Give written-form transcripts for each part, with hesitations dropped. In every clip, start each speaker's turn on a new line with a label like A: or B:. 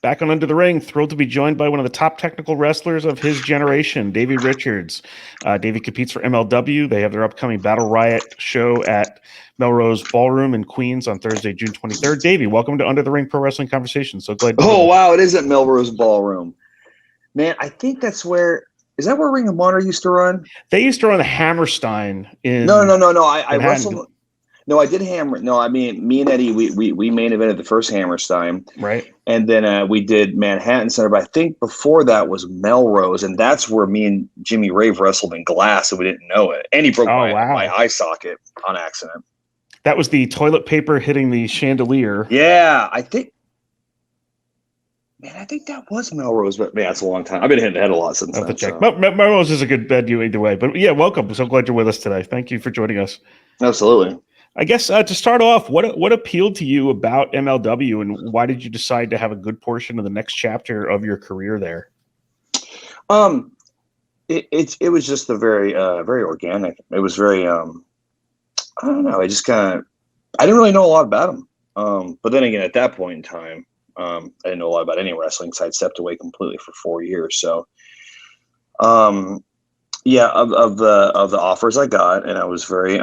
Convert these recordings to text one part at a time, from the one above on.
A: Back on Under the Ring, thrilled to be joined by one of the top technical wrestlers of his generation, Davey Richards. Davey competes for MLW. They have their upcoming Battle Riot show at Melrose Ballroom in Queens on Thursday, June 23rd. Davey, welcome to Under the Ring Pro Wrestling Conversation. So glad you're
B: Oh, wow, it is at Melrose Ballroom. Man, I think that's where – is that where Ring of Honor used to run?
A: They used to run the Hammerstein in –
B: No. I wrestled – no, I did Hammer. No, I mean, me and Eddie, we main evented the first Hammerstein.
A: Right.
B: And then we did Manhattan Center. But I think before that was Melrose. And that's where me and Jimmy Rave wrestled in glass, and we didn't know it. And he broke my eye socket on accident.
A: That was the toilet paper hitting the chandelier.
B: Yeah, I think that was Melrose. But, man, that's a long time. I've been hitting the head a lot since then.
A: So. Melrose is a good venue either way. But, yeah, welcome. So glad you're with us today. Thank you for joining us.
B: Absolutely.
A: I guess to start off, what appealed to you about MLW, and why did you decide to have a good portion of the next chapter of your career there?
B: It was just a very very organic. It was very I don't know. I didn't really know a lot about them. But then again, at that point in time, I didn't know a lot about any wrestling, so I'd stepped away completely for 4 years. So, yeah, of the offers I got, and I was very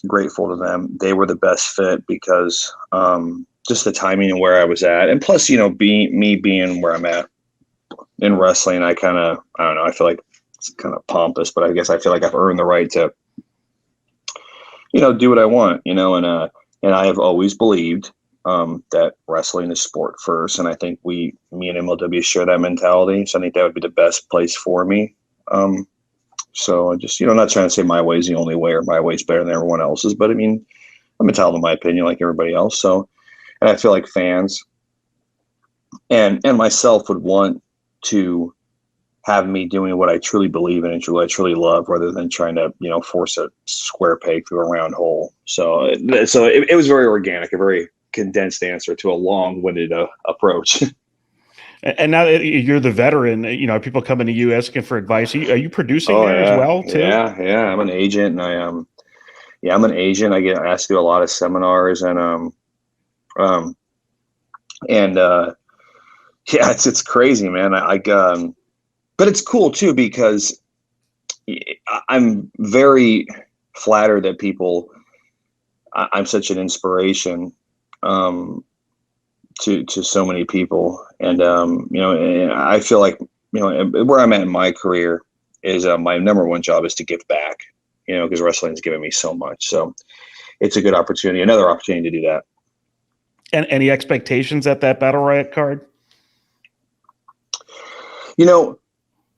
B: grateful to them. They were the best fit because just the timing and where I was at, and plus, being where I'm at in wrestling, I don't know. I feel like it's kind of pompous, but I guess I feel like I've earned the right to, do what I want, and I have always believed that wrestling is sport first, and I think me and MLW share that mentality. So I think that would be the best place for me. So I just, I'm not trying to say my way is the only way or my way is better than everyone else's, but I mean, I'm entitled to my opinion like everybody else. So, and I feel like fans and myself would want to have me doing what I truly believe in and what I truly love, rather than trying to, force a square peg through a round hole. So it was very organic, a very condensed answer to a long-winded approach.
A: And now that you're the veteran, people coming to you asking for advice. Are you producing as well too?
B: Yeah. I'm an agent, and I'm an agent. I get asked to do a lot of seminars, and it's crazy, man. But it's cool too, because I'm very flattered that I'm such an inspiration to so many people. And, I feel like, where I'm at in my career is my number one job is to give back, because wrestling has given me so much. So it's a good opportunity, another opportunity to do that.
A: And any expectations at that Battle Riot card?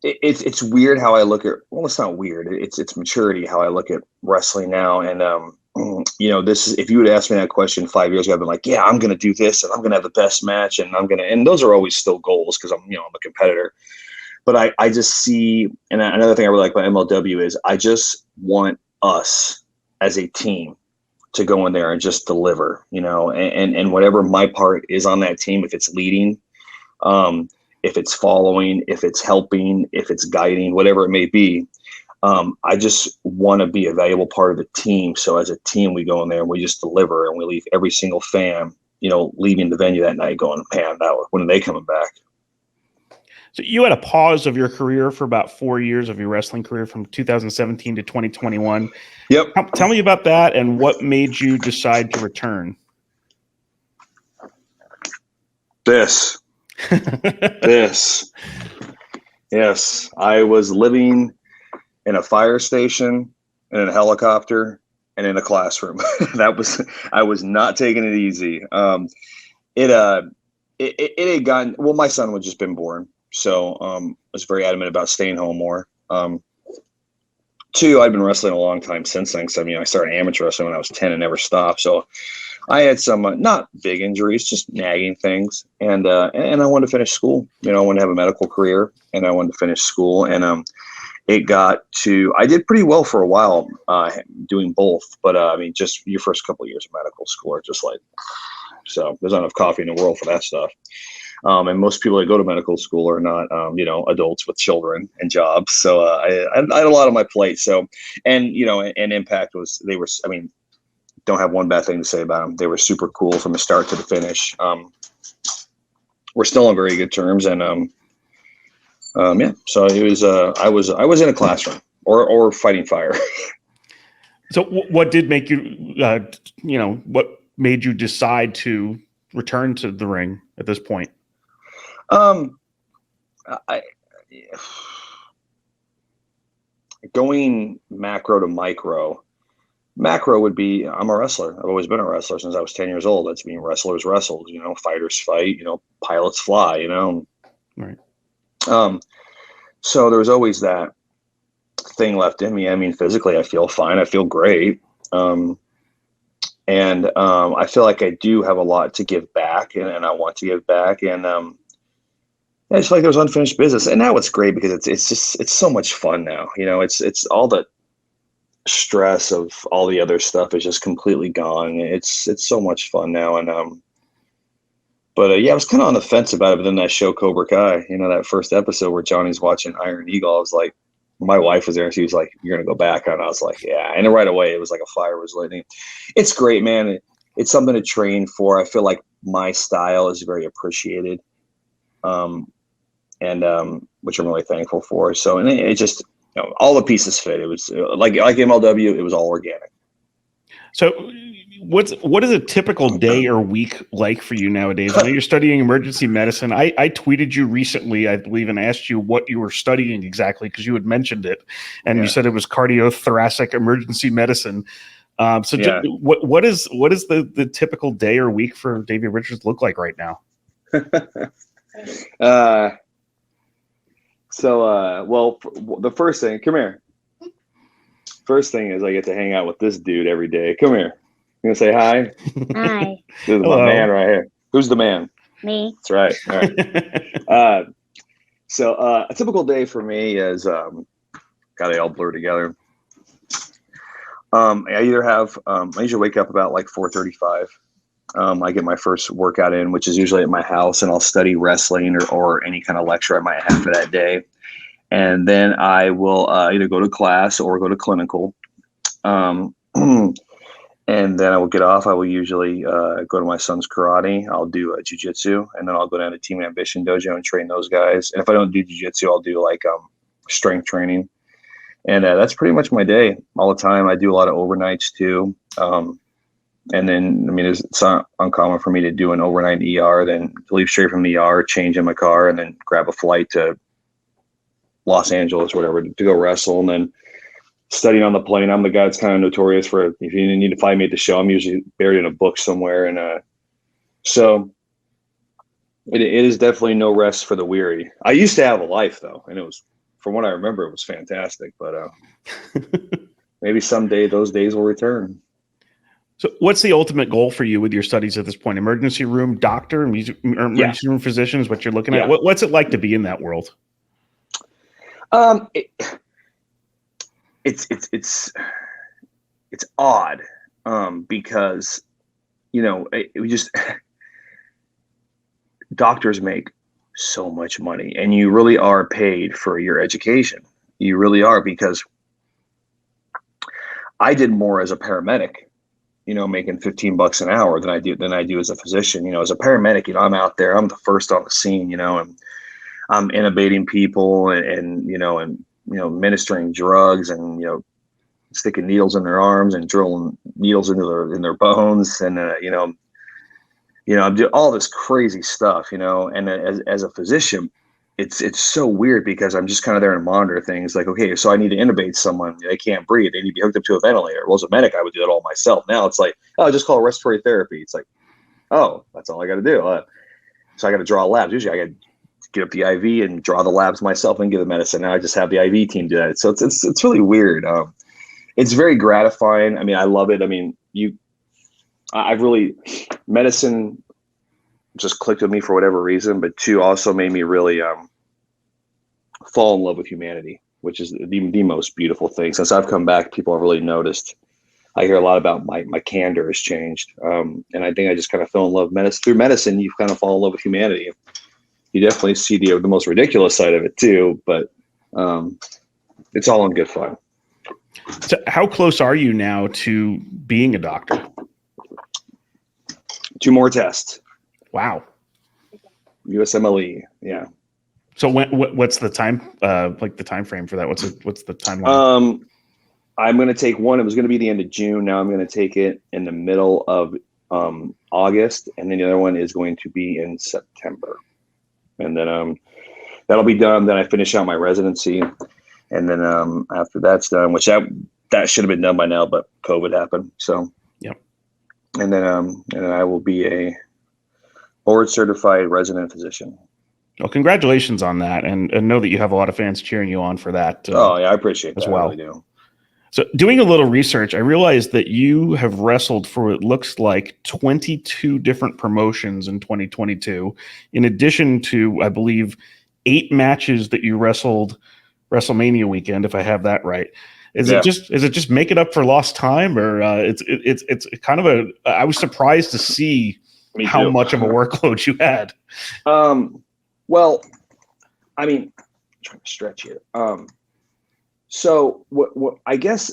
B: It's weird how I look at, well, it's not weird. It's maturity, how I look at wrestling now. And, if you would ask me that question 5 years ago, I've been like, yeah, I'm going to do this, and I'm going to have the best match, and and those are always still goals, because I'm a competitor. But I just see, and another thing I really like about MLW is I just want us as a team to go in there and just deliver, and whatever my part is on that team, if it's leading, if it's following, if it's helping, if it's guiding, whatever it may be. I just want to be a valuable part of the team. So as a team, we go in there and we just deliver, and we leave every single fan, leaving the venue that night going, man, when are they coming back?
A: So you had a pause of your career for about 4 years of your wrestling career, from 2017 to 2021.
B: Yep.
A: Tell me about that, and what made you decide to return?
B: This. Yes. I was living in a fire station, in a helicopter, and in a classroom. I was not taking it easy. It had gotten, well, my son had just been born. So, I was very adamant about staying home more. Two, I'd been wrestling a long time since then. So, I started amateur wrestling when I was 10 and never stopped. So I had some, not big injuries, just nagging things. And I wanted to finish school. I wanted to have a medical career, and I wanted to finish school. And, it got to, I did pretty well for a while doing both, but just your first couple of years of medical school are just like, so there's not enough coffee in the world for that stuff. And most people that go to medical school are not, adults with children and jobs. So I had a lot on my plate. So, and Impact don't have one bad thing to say about them. They were super cool from the start to the finish. we're still on very good terms. And yeah, so it was I was in a classroom or fighting fire.
A: So what did make you, what made you decide to return to the ring at this point?
B: I going macro to micro. Macro would be, I'm a wrestler. I've always been a wrestler since I was 10 years old. That's mean wrestlers wrestle, fighters fight, pilots fly,
A: Right.
B: So there was always that thing left in me. I mean, physically, I feel fine. I feel great. And I feel like I do have a lot to give back, and I want to give back. And I just feel like there's unfinished business. And now it's great because it's so much fun now. It's all the stress of all the other stuff is just completely gone. It's so much fun now. And but yeah, I was kind of on the fence about it. But then that show Cobra Kai, that first episode where Johnny's watching Iron Eagle, I was like, my wife was there and she was like, "You're gonna go back?" And I was like, "Yeah." And then right away it was like a fire was lighting. It's great, man. It's something to train for. I feel like my style is very appreciated, and which I'm really thankful for. So, and it just, all the pieces fit. It was like MLW. It was all organic.
A: So what is a typical day or week like for you nowadays? I know you're studying emergency medicine. I tweeted you recently, I believe, and asked you what you were studying exactly because you had mentioned it, and you said it was cardiothoracic emergency medicine. What is the typical day or week for Davey Richards look like right now?
B: Well, the first thing, come here. First thing is I get to hang out with this dude every day. Come here. You gonna say hi?
C: Hi.
B: This is my man right here. Who's the man?
C: Me.
B: That's right. All right. So a typical day for me is God, they all blur together. I usually wake up about like 4:35. I get my first workout in, which is usually at my house, and I'll study wrestling or any kind of lecture I might have for that day. And then I will either go to class or go to clinical. And then I will get off. I will usually go to my son's karate. I'll do jiu-jitsu, and then I'll go down to Team Ambition Dojo and train those guys. And if I don't do jiu-jitsu, I'll do like strength training. And that's pretty much my day all the time. I do a lot of overnights too. And then, I mean, it's not uncommon for me to do an overnight ER, then leave straight from the ER, change in my car, and then grab a flight to Los Angeles, whatever, to go wrestle. And then studying on the plane, I'm the guy that's kind of notorious for, if you need to find me at the show, I'm usually buried in a book somewhere. And so it is definitely no rest for the weary. I used to have a life, though, and it was, from what I remember, it was fantastic. But maybe someday those days will return.
A: So what's the ultimate goal for you with your studies at this point? Emergency room doctor, emergency room physician is what you're looking at. What's it like to be in that world?
B: It's odd because, we just doctors make so much money, and you really are paid for your education. You really are, because I did more as a paramedic, making $15 an hour than I do as a physician. As a paramedic, I'm out there, I'm the first on the scene, and I'm intubating people and ministering drugs and, sticking needles in their arms and drilling needles in their bones. And, I'm doing all this crazy stuff, and as a physician, it's so weird because I'm just kind of there to monitor things like, okay, so I need to intubate someone. They can't breathe. They need to be hooked up to a ventilator. Well, as a medic, I would do that all myself. Now it's like, oh, just call it respiratory therapy. It's like, oh, that's all I got to do. So I got to draw labs. Usually I got to get up the IV and draw the labs myself and give the medicine. Now I just have the IV team do that. So it's really weird. It's very gratifying. I mean, I love it. I mean, medicine just clicked with me for whatever reason, but two, also made me really fall in love with humanity, which is the most beautiful thing. Since I've come back, people have really noticed. I hear a lot about my candor has changed. And I think I just kind of fell in love through medicine. You kind of fall in love with humanity. You definitely see the most ridiculous side of it too, but it's all in good fun.
A: So how close are you now to being a doctor?
B: 2 more tests.
A: Wow.
B: USMLE. Yeah.
A: So what's the time, like the time frame for that? What's the timeline?
B: I'm going to take one. It was going to be the end of June. Now I'm going to take it in the middle of August, and then the other one is going to be in September. And then that'll be done. Then I finish out my residency, and then after that's done, which that should have been done by now, but COVID happened. So
A: yep.
B: And then I will be a board certified resident physician.
A: Well, congratulations on that, and know that you have a lot of fans cheering you on for that.
B: Oh yeah, I appreciate that.
A: As well.
B: I really do.
A: So doing a little research, I realized that you have wrestled for what looks like 22 different promotions in 2022, in addition to, I believe, 8 matches that you wrestled WrestleMania weekend, if I have that right. Is it just make it up for lost time, or it's kind of I was surprised to see how much of a workload you had.
B: Well, I mean, I'm trying to stretch here. So what I guess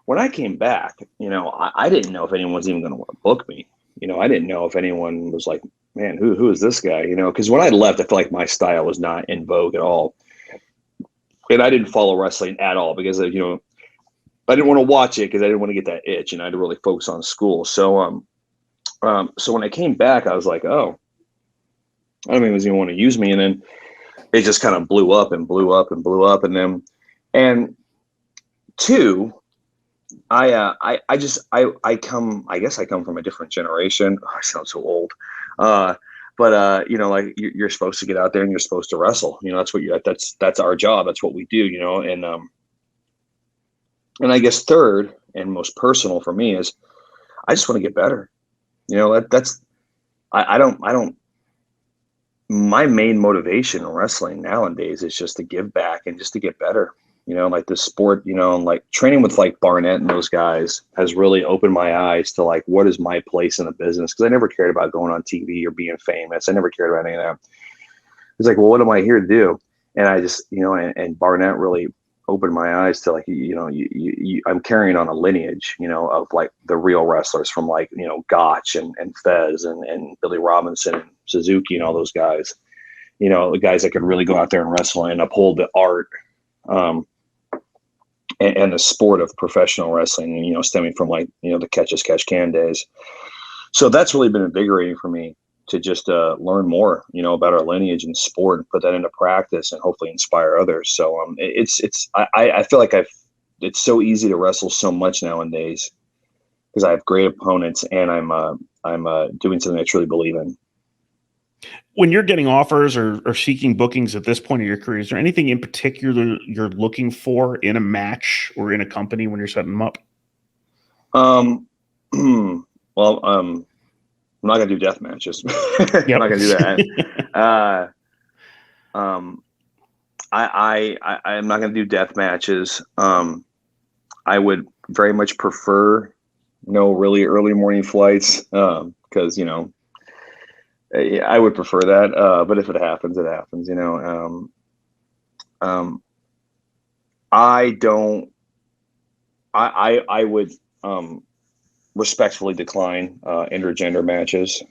B: when I came back, I didn't know if anyone was even going to want to book me. I didn't know if anyone was like, man, who is this guy? Because when I left, I felt like my style was not in vogue at all. And I didn't follow wrestling at all because, I didn't want to watch it because I didn't want to get that itch, and I had to really focus on school. So, so when I came back, I was like, oh, I don't think anyone want to use me. And then it just kind of blew up and blew up and blew up. And then, and two, I guess I come from a different generation. Oh, I sound so old. But like you're supposed to get out there and you're supposed to wrestle. That's our job. That's what we do. And I guess third and most personal for me is I just want to get better. My main motivation in wrestling nowadays is just to give back and just to get better. Like the sport, like training with like Barnett and those guys has really opened my eyes to like, what is my place in the business? Because I never cared about going on TV or being famous. I never cared about any of that. It's like, well, what am I here to do? And I just, and Barnett really opened my eyes to like, I'm carrying on a lineage, of like the real wrestlers from like, Gotch and Fez and Billy Robinson and Suzuki and all those guys, the guys that could really go out there and wrestle and uphold the art, and the sport of professional wrestling, stemming from like, the catch as catch can days. So that's really been invigorating for me to just learn more, about our lineage and sport and put that into practice and hopefully inspire others. So I feel like it's so easy to wrestle so much nowadays because I have great opponents and I'm doing something I truly believe in.
A: When you're getting offers or seeking bookings at this point of your career, is there anything in particular you're looking for in a match or in a company when you're setting them up?
B: Well, I'm not gonna do death matches. Yep. I'm not gonna do that. I'm not gonna do death matches. I would very much prefer no really early morning flights because I would prefer that. But if it happens, it happens. I would respectfully decline intergender matches.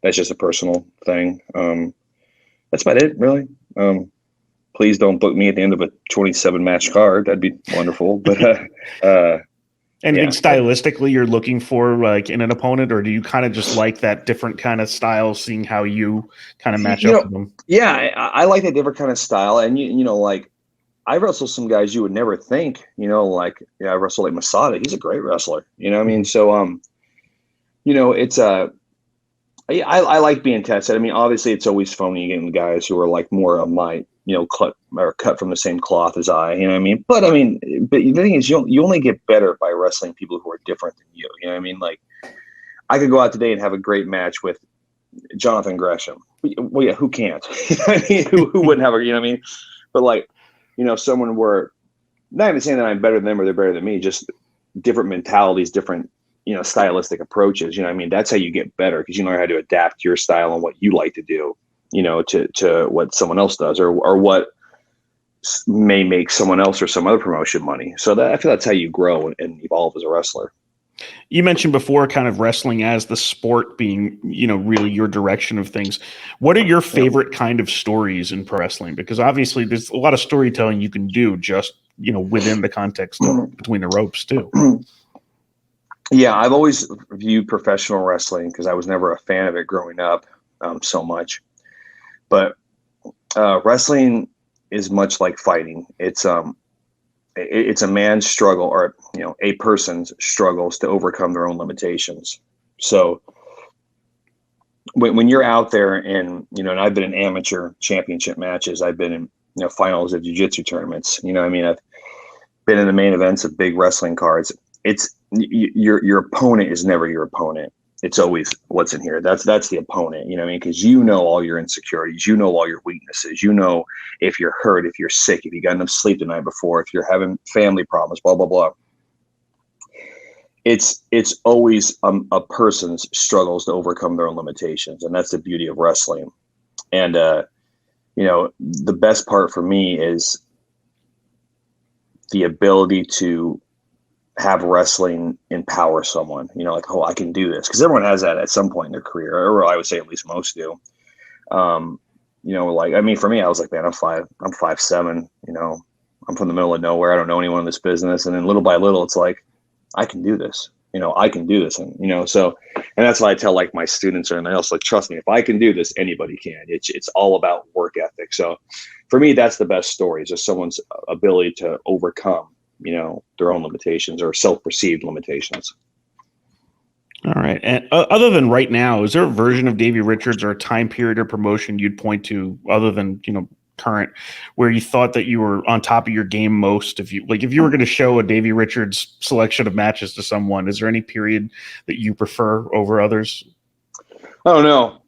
B: That's just a personal thing. That's about it, really. Please don't book me at the end of a 27 match card. That'd be wonderful. But
A: anything stylistically you're looking for like in an opponent, or do you kind of just like that different kind of style, seeing how you kind of match up with them?
B: Yeah, I like that different kind of style. And like I wrestle some guys you would never think, like I wrestle like Masada. He's a great wrestler. I mean? So it's I like being tested. I mean, obviously it's always fun when you get in guys who are like more of my, cut from the same cloth as I, you know what I mean? But the thing is you only get better by wrestling people who are different than you. You know what I mean? Like I could go out today and have a great match with Jonathan Gresham. Well, yeah, who can't? I mean, who wouldn't have a, you know what I mean? But like, someone where, not even saying that I'm better than them or they're better than me, just different mentalities, different, stylistic approaches. You know what I mean? That's how you get better, because you learn how to adapt your style and what you like to do, to what someone else does or what may make someone else or some other promotion money. So I feel that's how you grow and evolve as a wrestler.
A: You mentioned before kind of wrestling as the sport being, really your direction of things. What are your favorite kind of stories in pro wrestling? Because obviously there's a lot of storytelling you can do just, within the context of between the ropes too.
B: Yeah, I've always viewed professional wrestling, because I was never a fan of it growing up so much. But wrestling is much like fighting. It's a man's struggle, or a person's struggles to overcome their own limitations. So when you're out there and I've been in amateur championship matches, I've been in finals of jiu-jitsu tournaments. I've been in the main events of big wrestling cards. It's your opponent is never your opponent. It's always what's in here. That's the opponent, because all your insecurities, all your weaknesses, if you're hurt, if you're sick, if you got enough sleep the night before, if you're having family problems, blah, blah, blah. It's always a person's struggles to overcome their own limitations. And that's the beauty of wrestling. And, the best part for me is the ability to have wrestling empower someone, like, oh, I can do this. Because everyone has that at some point in their career, or I would say at least most do. For me, I was like, man, I'm 5'7", I'm from the middle of nowhere. I don't know anyone in this business. And then little by little, it's like, I can do this, I can do this. And, and that's why I tell like my students or anything else, like, trust me, if I can do this, anybody can. It's all about work ethic. So for me, that's the best story, is just someone's ability to overcome their own limitations or self-perceived limitations.
A: All right. And other than right now, is there a version of Davey Richards or a time period or promotion you'd point to other than, current, where you thought that you were on top of your game most? If you were going to show a Davey Richards selection of matches to someone, is there any period that you prefer over others?
B: Oh no.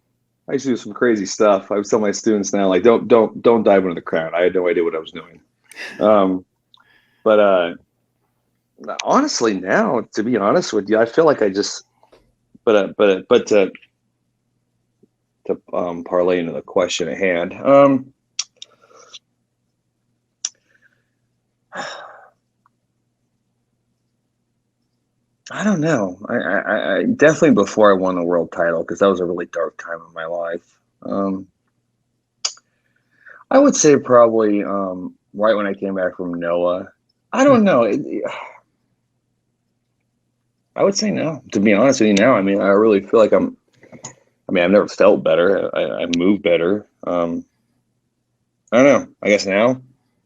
B: I used to do some crazy stuff. I would tell my students now, like, don't dive into the crown. I had no idea what I was doing. But honestly, now, to be honest with you, I feel like I just, but to parlay into the question at hand, I don't know. I definitely before I won the world title, because that was a really dark time in my life. I would say probably right when I came back from Noah. I don't know. I would say no, to be honest with you now. I mean, I really feel like I've never felt better. I move better. I don't know. I guess now,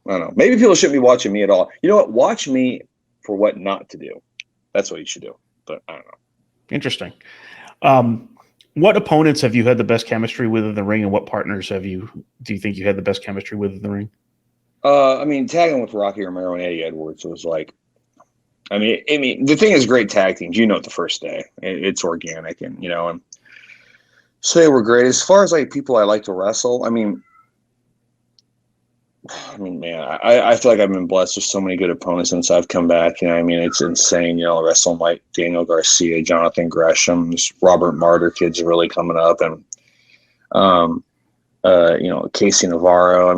B: I don't know. Maybe people shouldn't be watching me at all. You know what? Watch me for what not to do. That's what you should do. But I don't know.
A: Interesting. What opponents have you had the best chemistry with in the ring, and what partners do you think you had the best chemistry with in the ring?
B: Tagging with Rocky Romero and Eddie Edwards was like, the thing is, great tag teams, the first day, it's organic, and, and so they were great. As far as like people I like to wrestle, man, I feel like I've been blessed with so many good opponents since I've come back. It's insane. Wrestling like Daniel Garcia, Jonathan Gresham, Robert Martyr kids are really coming up, and Casey Navarro.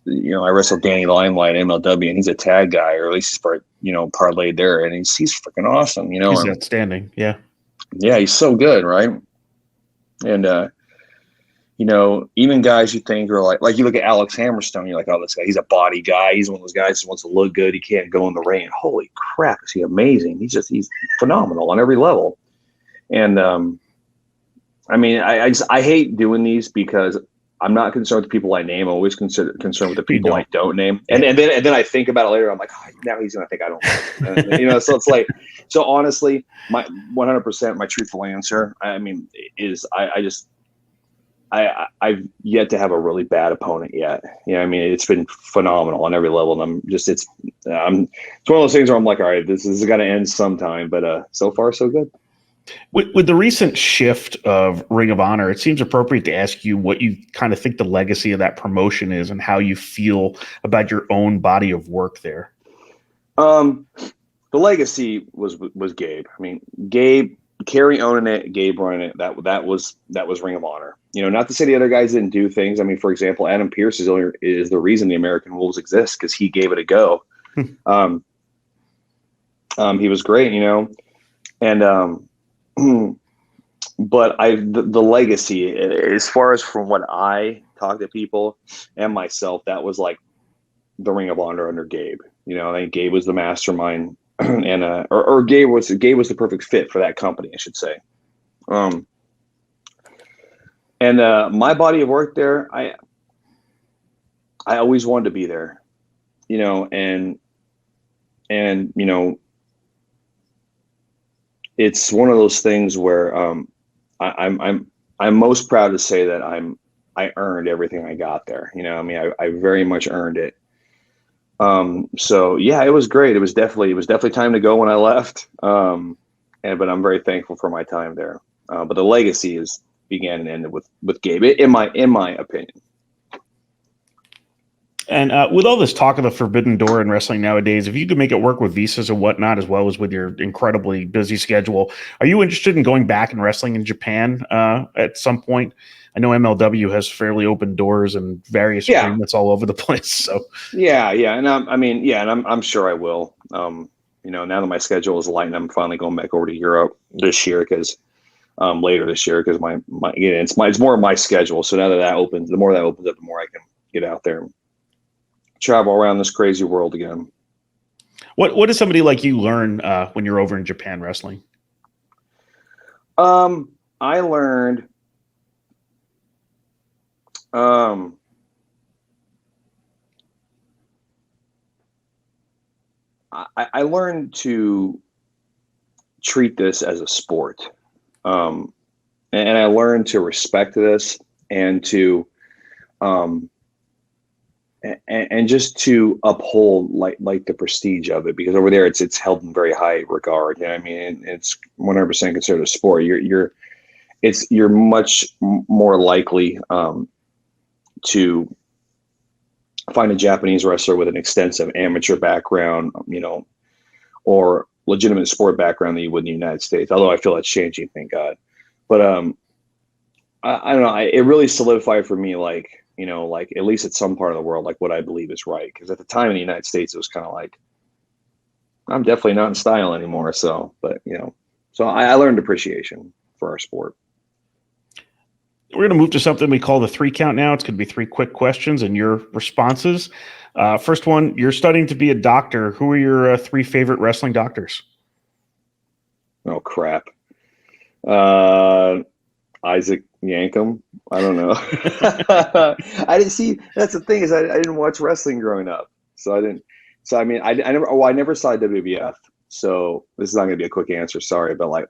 B: I wrestled Danny Limelight in MLW, and he's a tag guy, or at least he's parlayed there, and he's freaking awesome.
A: He's outstanding. Yeah,
B: he's so good, right? And even guys you think are like you look at Alex Hammerstone, you're like, oh, this guy, he's a body guy. He's one of those guys who wants to look good. He can't go in the ring. Holy crap, is he amazing? He's phenomenal on every level. And I hate doing these because I'm not concerned with the people I name. I'm always concerned with the people I don't name. And then I think about it later. I'm like, oh, now he's going to think I don't know. So it's like, so honestly, my 100%, my truthful answer, is I've yet to have a really bad opponent yet. It's been phenomenal on every level. And it's one of those things where I'm like, all right, this is got to end sometime, but so far so good.
A: With the recent shift of Ring of Honor, it seems appropriate to ask you what you kind of think the legacy of that promotion is and how you feel about your own body of work there.
B: The legacy was Gabe. Gabe, Kerry owning it, Gabe running it. That was Ring of Honor. Not to say the other guys didn't do things. For example, Adam Pearce is the reason the American Wolves exist, because he gave it a go. He was great. And but the legacy, as far as from what I talk to people and myself, that was like the Ring of Honor under Gabe. You know, I think Gabe was the mastermind, and or Gabe was the perfect fit for that company, I should say. And my body of work there, I always wanted to be there, you know, and you know, it's one of those things where I'm most proud to say that I earned everything I got there. You know, I mean, I very much earned it. So yeah, it was great. It was definitely time to go when I left. But I'm very thankful for my time there. But the legacy began and ended with Gabe, in my opinion.
A: And with all this talk of the forbidden door in wrestling nowadays, if you could make it work with visas and whatnot, as well as with your incredibly busy schedule, are you interested in going back and wrestling in Japan at some point? I know MLW has fairly open doors and various agreements all over the place. So
B: yeah, and I'm sure I will. You know, now that my schedule is light, and I'm finally going back over to Europe this year because later this year because it's more of my schedule. So now that opens, the more that opens up, the more I can get out there and travel around this crazy world again.
A: What does somebody like you learn when you're over in Japan wrestling?
B: I learned I learned to treat this as a sport. And I learned to respect this and to and just to uphold like the prestige of it, because over there it's held in very high regard. You know what I mean? It's 100% considered a sport. You're much more likely to find a Japanese wrestler with an extensive amateur background, you know, or legitimate sport background than you would in the United States. Although I feel that's changing, thank God. But I don't know. It really solidified for me, like, you know, like at least at some part of the world, like what I believe is right. Because at the time in the United States, it was kind of like, I'm definitely not in style anymore. So, but you know, so I learned appreciation for our sport.
A: We're going to move to something we call the 3 count now. It's going to be 3 quick questions and your responses. First one, you're studying to be a doctor. Who are your 3 favorite wrestling doctors?
B: Oh, crap. Isaac Yankem. I don't know. I didn't see. That's the thing is I didn't watch wrestling growing up, so I didn't. So I mean, I never saw WWF. So this is not going to be a quick answer. Sorry, but like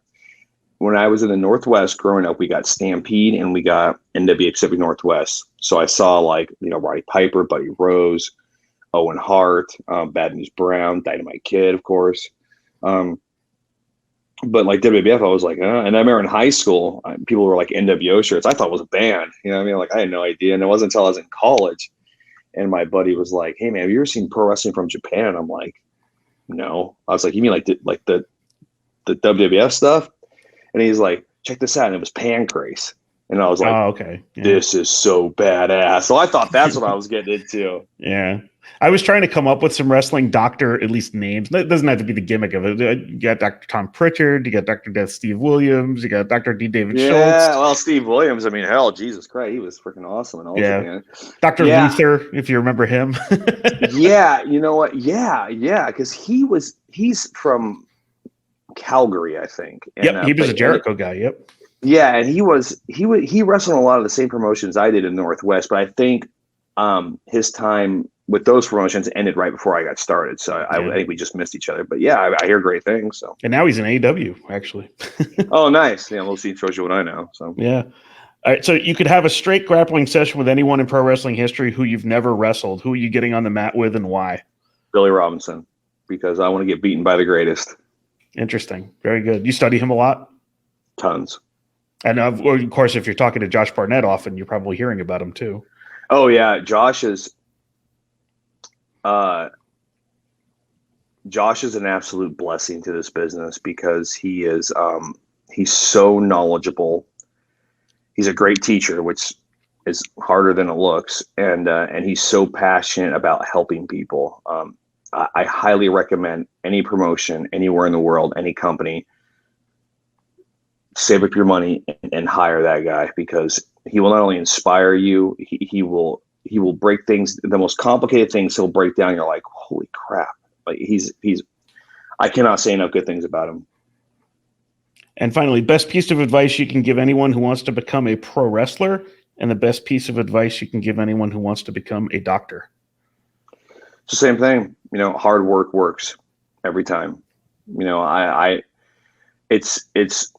B: when I was in the Northwest growing up, we got Stampede and we got NWA Pacific Northwest. So I saw like, you know, Roddy Piper, Buddy Rose, Owen Hart, Bad News Brown, Dynamite Kid, of course. But like WWF, I was like, and I remember in high school, people were like NWO shirts. I thought it was a band. You know what I mean? Like I had no idea. And it wasn't until I was in college and my buddy was like, hey man, have you ever seen pro wrestling from Japan? And I'm like, no. I was like, you mean like the WWF stuff? And he's like, check this out. And it was Pancrase. And I was like,
A: oh, okay. Yeah.
B: This is so badass. So I thought that's what I was getting into.
A: Yeah. I was trying to come up with some wrestling doctor, at least names. It doesn't have to be the gimmick of it. You got Dr. Tom Pritchard, you got Dr. Death Steve Williams, you got Dr. D. David Schultz.
B: Yeah, well, Steve Williams, I mean, hell, Jesus Christ, he was freaking awesome. And
A: yeah. Dr. Luther, if you remember him.
B: Yeah, you know what? Yeah, because he's from Calgary, I think. And,
A: yep, he was a Jericho guy, yep.
B: Yeah, and he wrestled in a lot of the same promotions I did in the Northwest, but I think his time with those promotions ended right before I got started. So I think we just missed each other. But yeah, I hear great things. So
A: and now he's in AEW, actually.
B: Oh, nice. Yeah, we'll see. Shows you what I know. So
A: yeah. All right. So you could have a straight grappling session with anyone in pro wrestling history who you've never wrestled. Who are you getting on the mat with and why?
B: Billy Robinson, because I want to get beaten by the greatest.
A: Interesting. Very good. You study him a lot?
B: Tons.
A: And of course, if you're talking to Josh Barnett often, you're probably hearing about him too.
B: Oh yeah, Josh is an absolute blessing to this business because he is he's so knowledgeable. He's a great teacher, which is harder than it looks, and he's so passionate about helping people. I highly recommend any promotion anywhere in the world, any company, save up your money and hire that guy, because he will not only inspire you, he will break things, the most complicated things he'll break down. You're like, holy crap. Like he's I cannot say enough good things about him.
A: And finally, best piece of advice you can give anyone who wants to become a pro wrestler, and the best piece of advice you can give anyone who wants to become a doctor.
B: It's the same thing. Hard work works every time. It's it's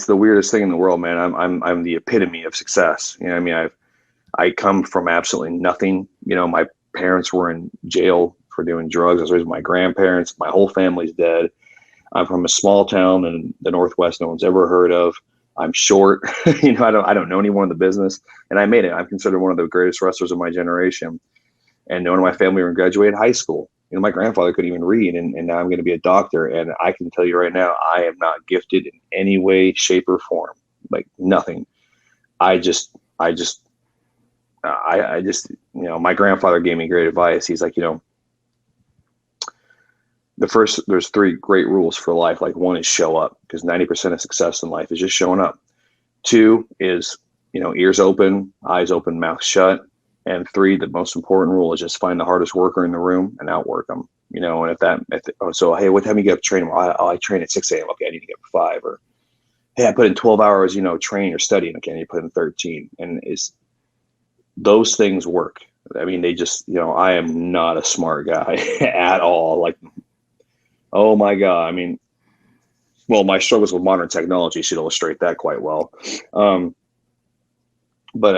B: the weirdest thing in the world, man. I'm the epitome of success. I come from absolutely nothing. My parents were in jail for doing drugs. I was raised with my grandparents. My whole family's dead. I'm from a small town in the Northwest no one's ever heard of. I'm short. I don't know anyone in the business, and I made it. I'm considered one of the greatest wrestlers of my generation. And none of my family even graduated high school. My grandfather couldn't even read, and now I'm going to be a doctor. And I can tell you right now, I am not gifted in any way, shape, or form. Like nothing. I just, my grandfather gave me great advice. He's like, there's 3 great rules for life. Like, 1 is show up, because 90% of success in life is just showing up. 2 is, ears open, eyes open, mouth shut. And 3, the most important rule is just find the hardest worker in the room and outwork them. So, hey, what time you get up to train? Well, I train at 6 a.m. Okay, I need to get up at 5. Or, hey, I put in 12 hours, training or studying. Okay, I need to put in 13. And those things work. I mean, they just, I am not a smart guy at all. Like, oh my God. I mean, well, my struggles with modern technology should illustrate that quite well. But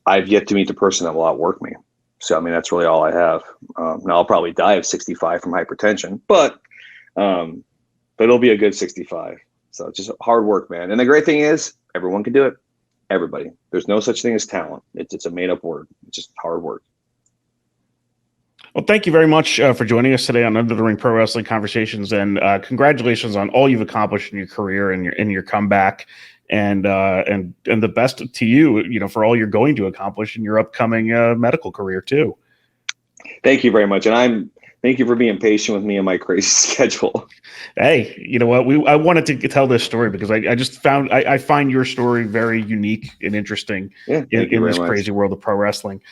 B: I've yet to meet the person that will outwork me. So, I mean, that's really all I have. Now I'll probably die at 65 from hypertension, but it'll be a good 65. So just hard work, man. And the great thing is everyone can do it. Everybody. There's no such thing as talent. It's a made up word. It's just hard work.
A: Well, thank you very much for joining us today on Under the Ring Pro Wrestling Conversations, and congratulations on all you've accomplished in your career and your comeback, and the best to you, for all you're going to accomplish in your upcoming medical career too. Thank
B: you very much, and thank you for being patient with me and my crazy schedule.
A: Hey, you know what? I wanted to tell this story because I just found I find your story very unique and interesting in this crazy world of pro wrestling.